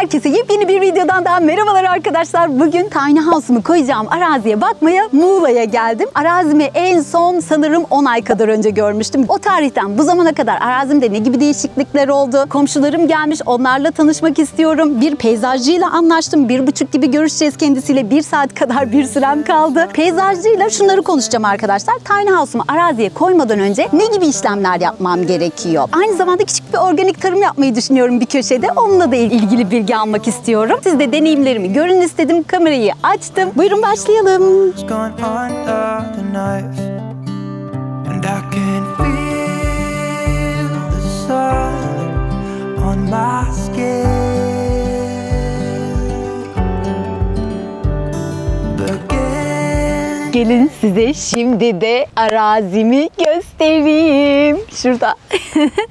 Herkese yepyeni bir videodan daha merhabalar arkadaşlar. Bugün tiny house'umu koyacağım araziye bakmaya Muğla'ya geldim. Arazimi en son sanırım 10 ay kadar önce görmüştüm. O tarihten bu zamana kadar arazimde ne gibi değişiklikler oldu? Komşularım gelmiş, onlarla tanışmak istiyorum. Bir peyzajcıyla anlaştım. 1,5 gibi görüşeceğiz kendisiyle. 1 saat kadar bir sürem kaldı. Peyzajcıyla şunları konuşacağım arkadaşlar. Tiny house'umu araziye koymadan önce ne gibi işlemler yapmam gerekiyor? Aynı zamanda küçük bir organik tarım yapmayı düşünüyorum bir köşede. Onunla da ilgili bilgi almak istiyorum. Siz de deneyimlerimi görün istedim. Kamerayı açtım. Buyurun başlayalım. Gelin size şimdi de arazimi göstereyim. Şurada.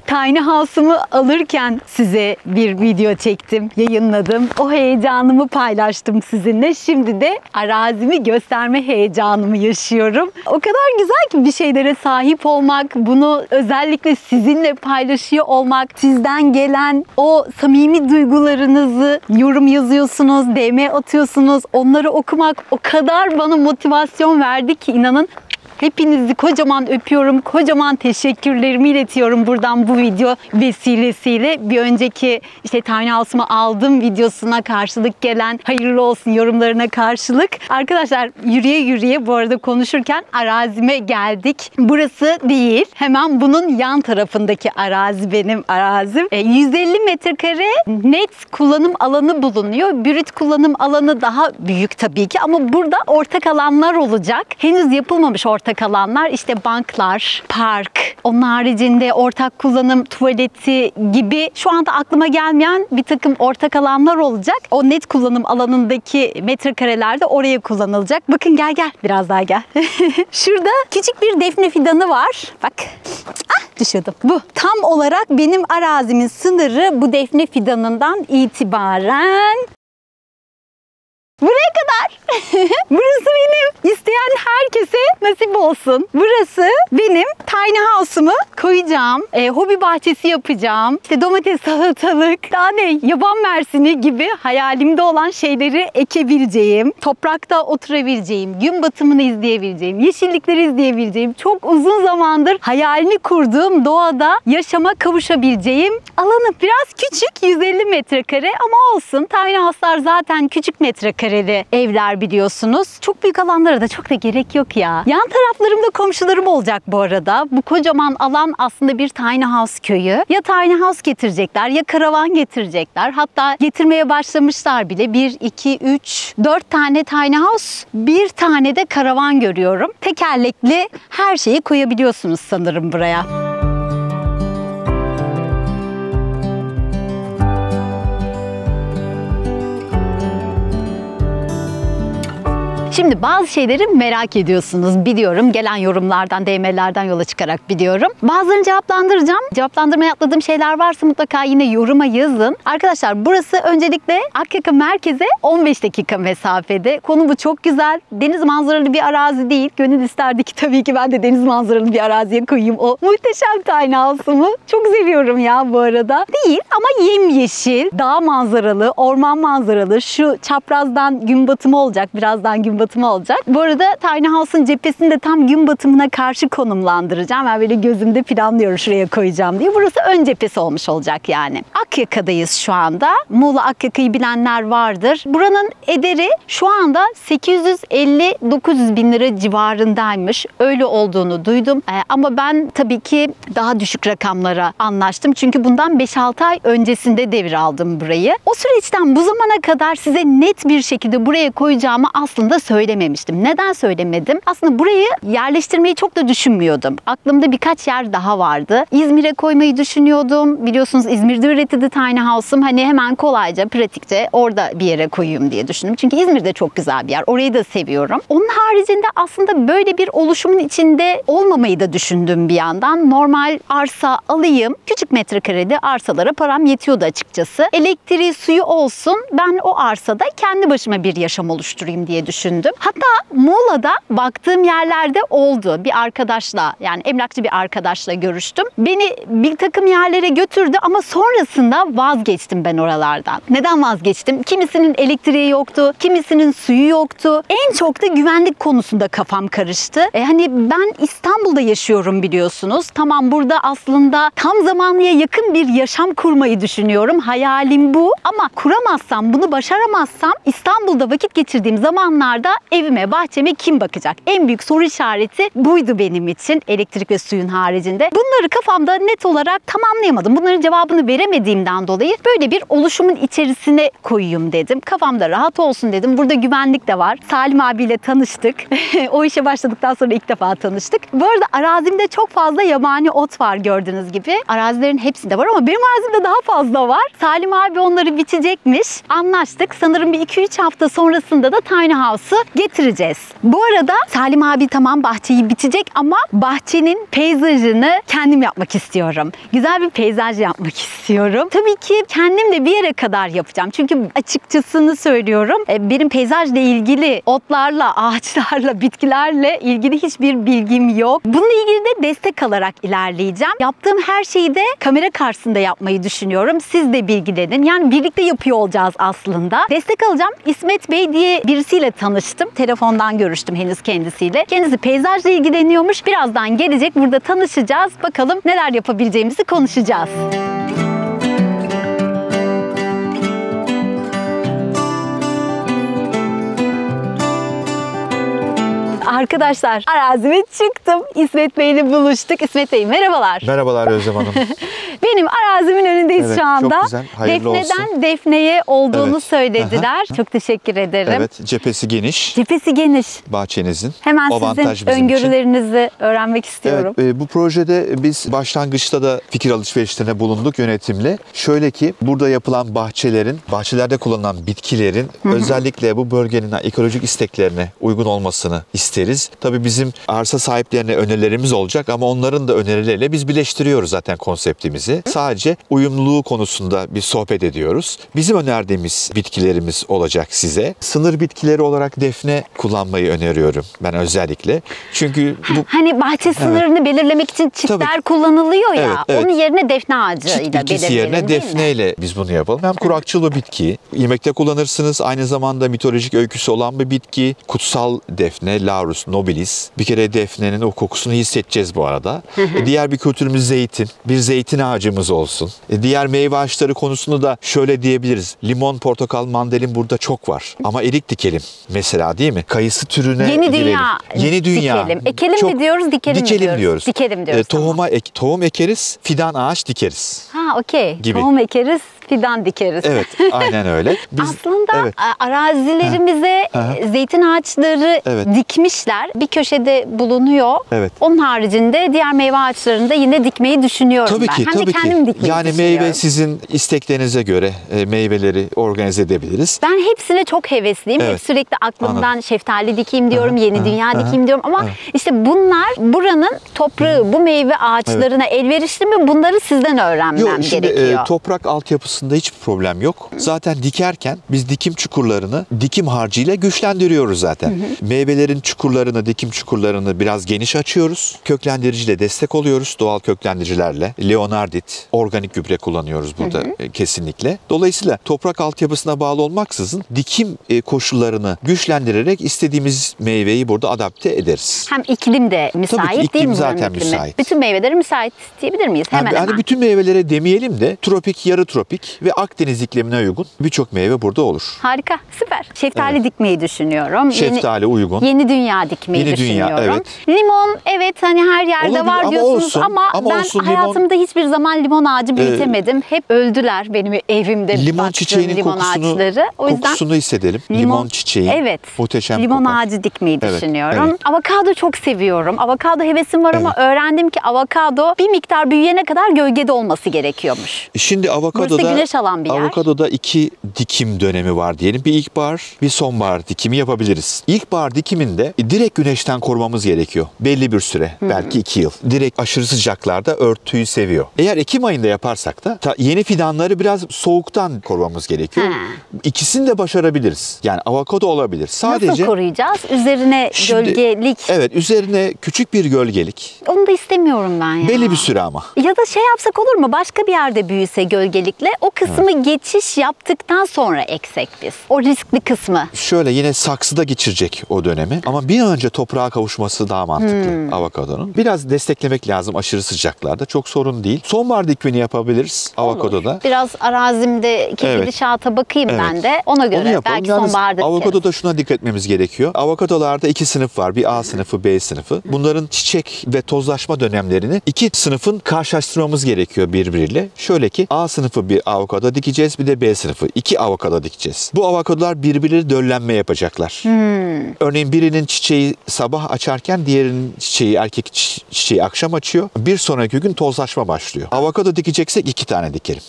Tiny house'umu alırken size bir video çektim, yayınladım. O heyecanımı paylaştım sizinle. Şimdi de arazimi gösterme heyecanımı yaşıyorum. O kadar güzel ki bir şeylere sahip olmak, bunu özellikle sizinle paylaşıyor olmak, sizden gelen o samimi duygularınızı yorum yazıyorsunuz, DM atıyorsunuz. Onları okumak o kadar bana motivasyon verdi ki inanın. Hepinizi kocaman öpüyorum. Kocaman teşekkürlerimi iletiyorum buradan bu video vesilesiyle. Bir önceki işte tiny house'umu aldım videosuna karşılık gelen hayırlı olsun yorumlarına karşılık. Arkadaşlar yürüye yürüye bu arada konuşurken arazime geldik. Burası değil. Hemen bunun yan tarafındaki arazi benim arazim. 150 metrekare net kullanım alanı bulunuyor. Brüt kullanım alanı daha büyük tabii ki ama burada ortak alanlar olacak. Henüz yapılmamış ortak alanlar, işte banklar, park, onun haricinde ortak kullanım tuvaleti gibi şu anda aklıma gelmeyen bir takım ortak alanlar olacak. O net kullanım alanındaki metrekareler de oraya kullanılacak. Bakın gel biraz daha gel. Şurada küçük bir defne fidanı var. Bak. Düşürdüm. Bu tam olarak benim arazimin sınırı bu defne fidanından itibaren buraya kadar. Burası benim. İsteyen herkese nasip olsun. Burası benim tiny house'umu koyacağım. Hobi bahçesi yapacağım. İşte domates, salatalık, daha ne, yaban mersini gibi hayalimde olan şeyleri ekebileceğim. Toprakta oturabileceğim. Gün batımını izleyebileceğim. Yeşillikleri izleyebileceğim. Çok uzun zamandır hayalini kurduğum doğada yaşama kavuşabileceğim alanı biraz küçük. 150 metrekare ama olsun. Tiny house'lar zaten küçük metrekareli evler biliyorsunuz. Çok büyük alanlara da çok da gerek yok ya. Yan taraflarımda komşularım olacak bu arada. Bu kocaman alan aslında bir tiny house köyü. Ya tiny house getirecekler ya karavan getirecekler. Hatta getirmeye başlamışlar bile. 1, 2, 3, 4 tane tiny house, 1 tane de karavan görüyorum. Tekerlekli her şeyi koyabiliyorsunuz sanırım buraya. Şimdi bazı şeyleri merak ediyorsunuz biliyorum. Gelen yorumlardan, DM'lerden yola çıkarak biliyorum. Bazılarını cevaplandıracağım. Cevaplandırmaya atladığım şeyler varsa mutlaka yine yoruma yazın. Arkadaşlar burası öncelikle Akyaka merkeze 15 dakika mesafede. Konu bu çok güzel. Deniz manzaralı bir arazi değil. Gönül isterdi ki tabii ki ben de deniz manzaralı bir araziye koyayım o muhteşem tiny house'umu. Çok seviyorum ya bu arada. Değil ama yemyeşil, dağ manzaralı, orman manzaralı. Şu çaprazdan gün batımı olacak. Birazdan gün batımı olacak. Bu arada tiny house'un cephesini de tam gün batımına karşı konumlandıracağım. Ben böyle gözümde planlıyorum şuraya koyacağım diye. Burası ön cephesi olmuş olacak yani. Akyaka'dayız şu anda. Muğla Akyaka'yı bilenler vardır. Buranın ederi şu anda 850-900 bin lira civarındaymış. Öyle olduğunu duydum. Ama ben tabii ki daha düşük rakamlara anlaştım. Çünkü bundan 5-6 ay öncesinde devir aldım burayı. O süreçten bu zamana kadar size net bir şekilde buraya koyacağımı aslında söylememiştim. Neden söylemedim? Aslında burayı yerleştirmeyi çok da düşünmüyordum. Aklımda birkaç yer daha vardı. İzmir'e koymayı düşünüyordum. Biliyorsunuz İzmir'de üretildi tiny house'um. Hani hemen kolayca, pratikçe orada bir yere koyayım diye düşündüm. Çünkü İzmir'de çok güzel bir yer. Orayı da seviyorum. Onun haricinde aslında böyle bir oluşumun içinde olmamayı da düşündüm bir yandan. Normal arsa alayım. Küçük metrekarede arsalara param yetiyordu açıkçası. Elektriği, suyu olsun. Ben o arsada kendi başıma bir yaşam oluşturayım diye düşündüm. gördüm. Hatta Muğla'da baktığım yerlerde oldu. Bir arkadaşla, yani emlakçı bir arkadaşla görüştüm. Beni bir takım yerlere götürdü ama sonrasında vazgeçtim ben oralardan. Neden vazgeçtim? Kimisinin elektriği yoktu, kimisinin suyu yoktu. En çok da güvenlik konusunda kafam karıştı. Hani ben İstanbul'da yaşıyorum biliyorsunuz. Tamam, burada aslında tam zamanlıya yakın bir yaşam kurmayı düşünüyorum. Hayalim bu. Ama kuramazsam, bunu başaramazsam İstanbul'da vakit geçirdiğim zamanlarda evime, bahçeme kim bakacak? En büyük soru işareti buydu benim için, elektrik ve suyun haricinde. Bunları kafamda net olarak tamamlayamadım. Bunların cevabını veremediğimden dolayı böyle bir oluşumun içerisine koyayım dedim. Kafamda rahat olsun dedim. Burada güvenlik de var. Salim abiyle tanıştık. O işe başladıktan sonra ilk defa tanıştık. Bu arada arazimde çok fazla yabani ot var gördüğünüz gibi. Arazilerin hepsinde var ama benim arazimde daha fazla var. Salim abi onları biçecekmiş. Anlaştık. Sanırım bir 2-3 hafta sonrasında da tiny house'u getireceğiz. Bu arada Salim abi tamam bahçeyi biçecek ama bahçenin peyzajını kendim yapmak istiyorum. Güzel bir peyzaj yapmak istiyorum. Tabii ki kendim de bir yere kadar yapacağım. Çünkü açıkçasını söylüyorum. Benim peyzajla ilgili otlarla, ağaçlarla, bitkilerle ilgili hiçbir bilgim yok. Bununla ilgili de destek alarak ilerleyeceğim. Yaptığım her şeyi de kamera karşısında yapmayı düşünüyorum. Siz de bilgilenin. Yani birlikte yapıyor olacağız aslında. Destek alacağım. İsmet Bey diye birisiyle tanıştım. Telefondan görüştüm henüz kendisiyle. Kendisi peyzajla ilgileniyormuş. Birazdan gelecek. Burada tanışacağız. Bakalım neler yapabileceğimizi konuşacağız. Arkadaşlar arazime çıktım. İsmet Bey ile buluştuk. İsmet Bey merhabalar. Merhabalar Özlem Hanım. Benim arazimin önündeyiz Evet, şu anda. çok güzel. Hayırlı Defne'den olsun. Defne'ye olduğunu Evet. söylediler. Çok teşekkür ederim. Evet, cephesi geniş. Cephesi geniş. Bahçenizin. Hemen O avantaj sizin bizim için. öngörülerinizi öğrenmek istiyorum. Evet, bu projede biz başlangıçta da fikir alışverişlerine bulunduk yönetimle. Şöyle ki burada yapılan bahçelerde kullanılan bitkilerin özellikle bu bölgenin ekolojik isteklerine uygun olmasını isteriz. Tabii bizim arsa sahiplerine önerilerimiz olacak ama onların da önerileriyle biz birleştiriyoruz zaten konseptimizi. Sadece uyumluluğu konusunda bir sohbet ediyoruz. Bizim önerdiğimiz bitkilerimiz olacak size. Sınır bitkileri olarak defne kullanmayı öneriyorum ben özellikle. Çünkü bu Hani bahçe sınırını belirlemek için çitler Tabii. kullanılıyor ya. Evet, evet. Onun yerine defne ağacıyla çit bitkisi belirleyelim yerine değil mi? defneyle biz bunu yapalım. Hem kurakçıl bir bitki, yemekte kullanırsınız. Aynı zamanda mitolojik öyküsü olan bir bitki. Kutsal defne, Laurus nobilis. Bir kere defnenin o kokusunu hissedeceğiz bu arada. Diğer bir kültürümüz zeytin. Bir zeytin ağacımız olsun. Diğer meyve ağaçları konusunda da şöyle diyebiliriz. Limon, portakal, mandalin burada çok var. Ama erik dikelim mesela, değil mi? Kayısı türüne Yeni girelim. dünya Yeni dünya. dikelim. Ekelim mi diyoruz, dikelim mi diyoruz? Dikelim diyoruz. Tohum ekeriz, fidan ağaç dikeriz. Ha, okey. Gibi. Tohum ekeriz, fidan dikeriz. Evet, aynen öyle. Aslında evet. arazilerimize zeytin ağaçları Evet. dikmişler. Bir köşede bulunuyor. Evet. Onun haricinde diğer meyve ağaçlarını da yine dikmeyi düşünüyorum Tabii ben. ki, Hem tabii de ki. kendim dikmeyi Yani düşünüyorum. meyve sizin isteklerinize göre meyveleri organize edebiliriz. Ben hepsine çok hevesliyim. Hep Evet. sürekli aklımdan Anladım. şeftali dikeyim diyorum, yeni dünya dikeyim diyorum. Ama işte bunlar buranın toprağı, bu meyve ağaçlarına elverişli mi? Bunları sizden öğrenmem Yok, şimdi gerekiyor. toprak altyapısında hiçbir problem yok. Zaten dikerken biz dikim çukurlarını dikim harcıyla güçlendiriyoruz zaten. Meyvelerin çukurlarını, dikim çukurlarını biraz geniş açıyoruz. Köklendiriciyle destek oluyoruz. Doğal köklendiricilerle. Leonardit, organik gübre kullanıyoruz burada kesinlikle. Dolayısıyla toprak altyapısına bağlı olmaksızın dikim koşullarını güçlendirerek istediğimiz meyveyi burada adapte ederiz. Hem iklim de müsait Tabii ki, değil iklim mi buranın zaten iklimi? müsait. Bütün meyveleri müsait diyebilir miyiz? Hemen Yani hemen. bütün meyvelere demeyelim de tropik, yarı tropik ve Akdeniz iklimine uygun birçok meyve burada olur. Harika, süper. Şeftali dikmeyi düşünüyorum. Şeftali uygun. Yeni dünya dikmeyi Yeni dünya, düşünüyorum. evet. Limon, evet hani her yerde Olabilir var ama diyorsunuz olsun, ama ben olsun, hayatımda hiçbir zaman limon ağacı büyütemedim. Hep öldüler benim evimde Limon baktığım çiçeğinin limon ağaçları. O yüzden kokusunu hissedelim. Limon çiçeği. Evet. Muhteşem limon kokar. ağacı dikmeyi Evet, düşünüyorum. evet. Avokado çok seviyorum. Avokado hevesim var ama öğrendim ki avokado bir miktar büyüyene kadar gölgede olması gerekiyormuş. Şimdi Burası avokadoda güneş alan bir yer. Avokadoda 2 dikim dönemi var diyelim. Bir ilkbahar, bir sonbahar dikimi yapabiliriz. İlkbahar dikiminde direkt güneşten korumamız gerekiyor. Belli bir süre, belki 2 yıl. Direkt aşırı sıcaklarda örtüyü seviyor. Eğer Ekim ayında yaparsak da yeni fidanları biraz soğuktan korumamız gerekiyor. İkisini de başarabiliriz. Yani avokado olabilir. Sadece nasıl koruyacağız? Üzerine gölgelik. Evet, üzerine küçük bir gölgelik. Onu da istemiyorum ben ya. Belli bir süre ama. Ya da şey yapsak olur mu? Başka bir yerde büyüse gölgelikle o kısmı geçiş yaptıktan sonra eksek biz. O riskli kısmı. Şöyle yine saksıda geçirecek o dönemi ama bir an önce toprağa kavuşması daha mantıklı avokadonun. Biraz desteklemek lazım aşırı sıcaklarda. Çok sorun değil. Sonbahar dikimini yapabiliriz avokadoda. Biraz arazimdeki gidişata bakayım ben de. Ona göre belki yalnız sonbaharda avokadoda şuna dikkat etmemiz gerekiyor. Avokadolarda 2 sınıf var. Bir A sınıfı, B sınıfı. Bunların çiçek ve tozlaşma dönemlerini 2 sınıfın karşılaştırmamız gerekiyor birbiriyle. Şöyle ki A sınıfı bir avokado dikeceğiz, bir de B sınıfı. 2 avokado dikeceğiz. Bu avokadolar birbirleri döllenme yapacaklar. Örneğin birinin çiçeği sabah açarken diğerinin çiçeği, erkek çiçeği akşam açıyor. Bir sonraki gün tozlaşma başlıyor. Avokado dikeceksek 2 tane dikelim.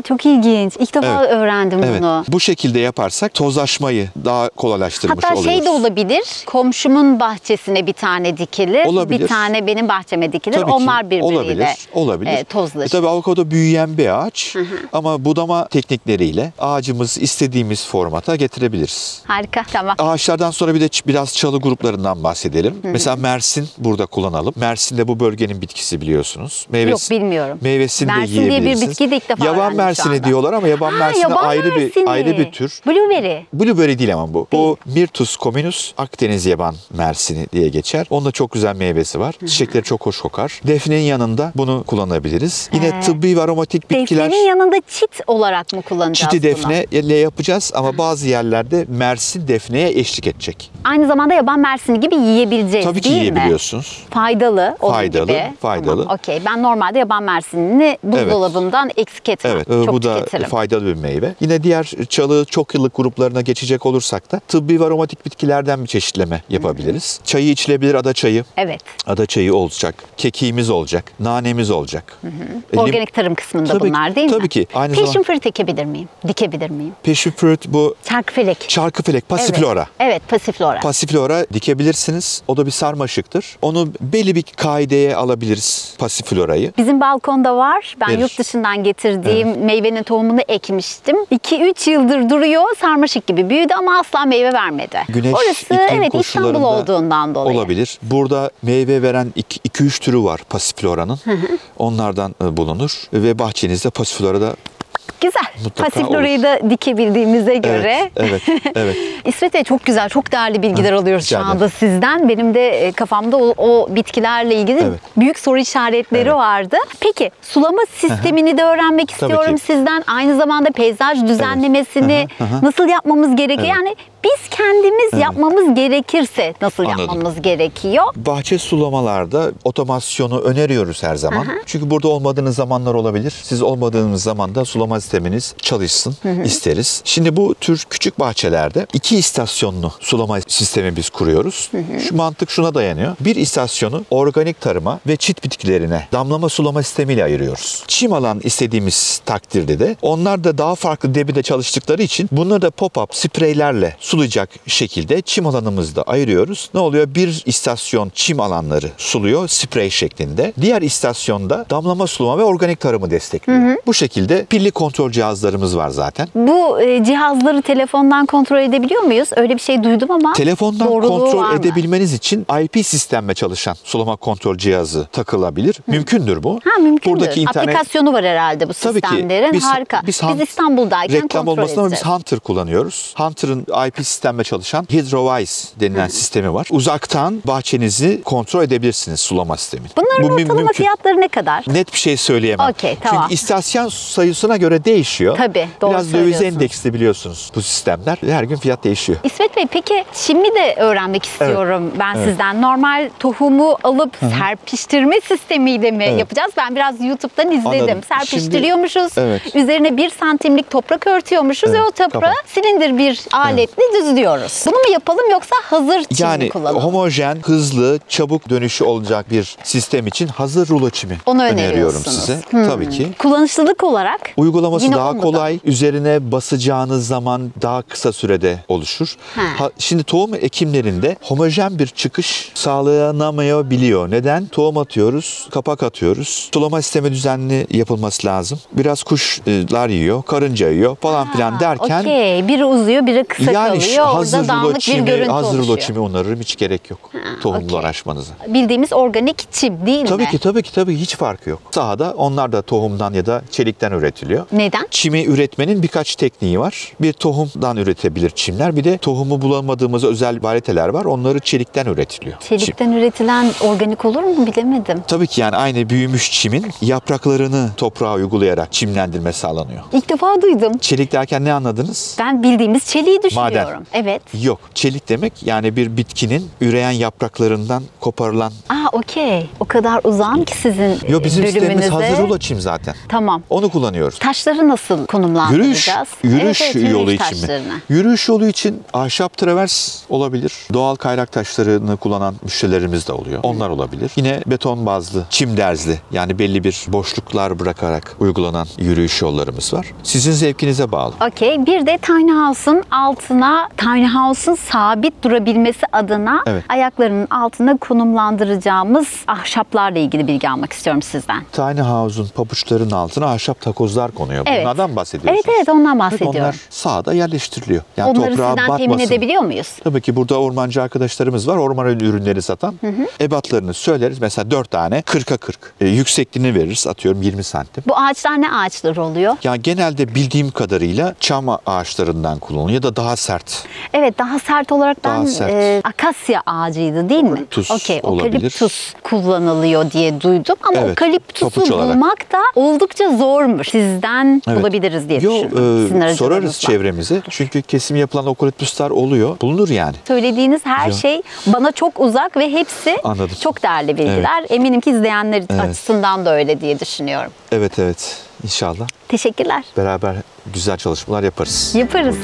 Çok ilginç. İlk defa öğrendim bunu. Bu şekilde yaparsak tozlaşmayı daha kolaylaştırmış oluyoruz. Hatta şey de olabilir. Komşumun bahçesine bir tane dikilir. Olabilir. Bir tane benim bahçeme dikilir. Tabii onlar birbiriyle olabilir. tozlaşır. Tabii avokado büyüyen bir ağaç ama budama teknikleriyle ağacımız istediğimiz formata getirebiliriz. Harika, tamam. Ağaçlardan sonra bir de biraz çalı gruplarından bahsedelim. Mesela Mersin burada kullanalım. Mersin de bu bölgenin bitkisi biliyorsunuz. Yok, bilmiyorum. Meyvesini Mersin de yiyebilirsiniz. diye bir bitki de ilk defa Yaban öğrendim şu mersini anda. diyorlar ama yaban mersini ayrı bir tür. Blueberry. Blueberry değil ama bu. Bu Myrtus communis, Akdeniz yaban mersini diye geçer. Onda çok güzel meyvesi var. Çiçekleri çok hoş kokar. Defnenin yanında bunu kullanabiliriz. Yine tıbbi ve aromatik bitkiler. Defnenin yanında çit olarak mı kullanacağız Çiti bunu? defne ile yapacağız ama bazı yerlerde mersin defneye eşlik edecek. Aynı zamanda yaban mersini gibi yiyebileceğiz, Tabii ki değil mi? yiyebiliyorsunuz. Faydalı onun gibi. Faydalı. Tamam, okey. Ben normalde yaban mersinini buzdolabından eksik etmem. Evet, çok bu da tüketirim. faydalı bir meyve. Yine diğer çalı çok yıllık gruplarına geçecek olursak da tıbbi ve aromatik bitkilerden bir çeşitleme yapabiliriz. Çayı içilebilir, ada çayı. Evet. Ada çayı olacak, kekiğimiz olacak, nanemiz olacak. Organik tarım kısmında bunlar değil mi? Tabii ki. Aynı Passion fruit ekebilir miyim? Dikebilir miyim? Passion fruit bu Çarkıfelek. çarkıfelek, passiflora. Evet, passiflora. Passiflora dikebilirsiniz. O da bir sarmaşıktır. Onu belli bir kaideye alabiliriz passiflorayı. Bizim balkonda var. Ben Verir. yurt dışından getirdiğim meyvenin tohumunu ekmiştim. 2-3 yıldır duruyor. Sarmaşık gibi büyüdü ama asla meyve vermedi. Güneş Orası iklim İstanbul koşullarında olduğundan dolayı. olabilir. Burada meyve veren 2-3 türü var passifloranın. Onlardan bulunur ve bahçenizde passiflora da Güzel. mutlaka Passiflorayı da dikebildiğimize göre. Evet. İsmet Bey, çok güzel, çok değerli bilgiler alıyoruz şu rica ederim. anda sizden. Benim de kafamda o bitkilerle ilgili büyük soru işaretleri vardı. Peki sulama sistemini de öğrenmek istiyorum ki. sizden. Aynı zamanda peyzaj düzenlemesini nasıl yapmamız gerekiyor? Yani biz kendimiz yapmamız gerekirse nasıl yapmamız gerekiyor? Bahçe sulamalarda otomasyonu öneriyoruz her zaman. Çünkü burada olmadığınız zamanlar olabilir. Siz olmadığınız zaman da sulama sisteminiz çalışsın isteriz. Şimdi bu tür küçük bahçelerde 2 istasyonlu sulama sistemi biz kuruyoruz. Şu mantık şuna dayanıyor. Bir istasyonu organik tarıma ve çit bitkilerine damlama sulama sistemiyle ayırıyoruz. Çim alan istediğimiz takdirde de onlar da daha farklı debide çalıştıkları için bunları da pop-up spreylerle sulayacak şekilde çim alanımızda ayırıyoruz. Ne oluyor? Bir istasyon çim alanları suluyor sprey şeklinde. Diğer istasyonda damlama sulama ve organik tarımı destekliyor. Bu şekilde pilli kontrol cihazlarımız var zaten. Bu cihazları telefondan kontrol edebiliyor muyuz? Öyle bir şey duydum ama Telefondan doğruluğu var kontrol mı? edebilmeniz için IP sistemle çalışan sulama kontrol cihazı takılabilir. Mümkündür bu. Mümkündür. Buradaki Aplikasyonu var herhalde bu Tabii ki. sistemlerin. Harika. Biz İstanbul'dayken reklam kontrol olmasın ama edeceğiz. biz Hunter kullanıyoruz. Hunter'ın IP sistemle çalışan Hydrovise denilen sistemi var. Uzaktan bahçenizi kontrol edebilirsiniz sulama sistemi. Bunların ortalama fiyatları ne kadar? Net bir şey söyleyemem. Okey, tamam. Çünkü istasyon sayısına göre değişiyor. Tabii, doğru Biraz döviz söylüyorsunuz. endeksli biliyorsunuz bu sistemler. Her gün fiyat değişiyor. İsmet Bey, peki çimi de öğrenmek istiyorum ben sizden. Normal tohumu alıp serpiştirme sistemiyle mi yapacağız? Ben biraz YouTube'dan izledim. Anladım. Serpiştiriyormuşuz. Şimdi, Üzerine 1 santimlik toprak örtüyormuşuz ve o toprağı silindir bir aletle düzlüyoruz. Bunu mu yapalım yoksa hazır çim mi yani kullanalım? homojen, hızlı, çabuk dönüşü olacak bir sistem için hazır rulo çimi Onu öneriyorum öneriyorsunuz. size. Tabii ki. Kullanışlılık olarak? Uygulama Toplaması Yine daha olmadı. kolay. Üzerine basacağınız zaman daha kısa sürede oluşur. Şimdi tohum ekimlerinde homojen bir çıkış sağlanamayabiliyor. Neden? Tohum atıyoruz, kapak atıyoruz. Sulama sistemi düzenli yapılması lazım. Biraz kuşlar yiyor, karınca yiyor falan filan derken Okey. Biri uzuyor, biri kısa yani kalıyor. hazır Orada rulo dağınık bir çimi, görüntü hazır rulo oluşuyor. çimi onarırım, hiç gerek yok tohumla okey. uğraşmanıza. Bildiğimiz organik çim değil mi? Tabii hiç farkı yok. Sahada onlar da tohumdan ya da çelikten üretiliyor. Neden? Çimi üretmenin birkaç tekniği var. Bir tohumdan üretebilir çimler. Bir de tohumu bulamadığımız özel varieteler var. Onları çelikten üretiliyor. Çelikten üretilen organik olur mu bilemedim. Tabii ki yani aynı büyümüş çimin yapraklarını toprağa uygulayarak çimlendirme sağlanıyor. İlk defa duydum. Çelik derken ne anladınız? Ben bildiğimiz çeliği düşünüyorum. Maden. Evet. Yok. Çelik demek yani bir bitkinin üreyen yapraklarından koparılan. Okey. O kadar uzağım ki sizin Yok, bizim sistemimiz bölümünüze. hazır rulo çim zaten. Tamam. Onu kullanıyoruz. Taşları nasıl konumlandıracağız? Yürüyüş yolu için mi? taşlarını. Yürüyüş yolu için ahşap travers olabilir. Doğal kaynak taşlarını kullanan müşterilerimiz de oluyor. Onlar olabilir. Yine beton bazlı, çim derzli yani belli bir boşluklar bırakarak uygulanan yürüyüş yollarımız var. Sizin zevkinize bağlı. Okey. Bir de tiny house'un altına, tiny house'un sabit durabilmesi adına Evet. ayaklarının altına konumlandıracağımız ahşaplarla ilgili bilgi almak istiyorum sizden. Tiny house'un pabuçlarının altına ahşap takozlar konuyor. Evet. Bunlardan bahsediyorsunuz. Evet ondan Evet, bahsediyorum. onlar sahada yerleştiriliyor. Yani Onları toprağa sizden temin batmasın. edebiliyor muyuz? Tabii ki burada ormancı arkadaşlarımız var. Orman ürünleri satan. Ebatlarını söyleriz. Mesela 4 tane 40'a 40. Yüksekliğini veririz. Atıyorum 20 santim. Bu ağaçlar ne ağaçları oluyor? Ya genelde bildiğim kadarıyla çam ağaçlarından kullanılıyor ya da daha sert. Evet daha sert olarak Daha sert. akasya ağacıydı değil mi? Okaliptus Okey, olabilir. okaliptus kullanılıyor diye duydum ama Evet, okaliptusu papuç olarak. bulmak da oldukça zormuş. Sizden Evet. bulabiliriz diye Yo, düşünüyorum. Sizin sorarız aracılığınızla. çevremize. Çünkü kesim yapılan okaliptuslar oluyor. Bulunur yani. Söylediğiniz her Yo. şey bana çok uzak ve hepsi Anladım. çok değerli bilgiler. Eminim ki izleyenler açısından da öyle diye düşünüyorum. Evet. İnşallah Teşekkürler. beraber güzel çalışmalar yaparız. Yaparız.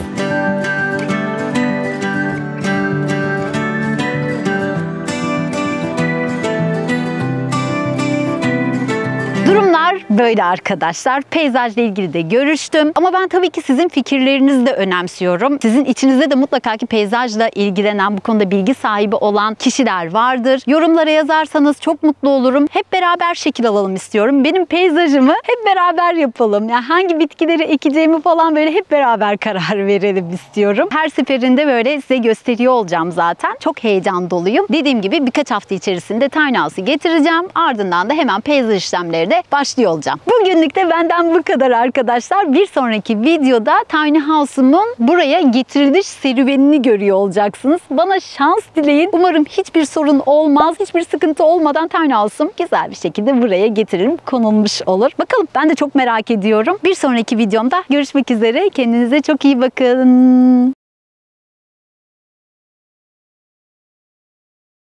Durumlar böyle arkadaşlar. Peyzajla ilgili de görüştüm. Ama ben tabii ki sizin fikirlerinizi de önemsiyorum. Sizin içinizde de mutlaka ki peyzajla ilgilenen, bu konuda bilgi sahibi olan kişiler vardır. Yorumlara yazarsanız çok mutlu olurum. Hep beraber şekil alalım istiyorum. Benim peyzajımı hep beraber yapalım. Yani hangi bitkileri ekeceğimi falan böyle hep beraber karar verelim istiyorum. Her seferinde böyle size gösteriyor olacağım zaten. Çok heyecan doluyum. Dediğim gibi birkaç hafta içerisinde tiny house'u getireceğim. Ardından da hemen peyzaj işlemlerine başlıyor olacağım. Bugünlük de benden bu kadar arkadaşlar. Bir sonraki videoda tiny house'umun buraya getiriliş serüvenini görüyor olacaksınız. Bana şans dileyin. Umarım hiçbir sorun olmaz. Hiçbir sıkıntı olmadan tiny house'um güzel bir şekilde buraya getiririm. Konulmuş olur. Bakalım, ben de çok merak ediyorum. Bir sonraki videomda görüşmek üzere. Kendinize çok iyi bakın.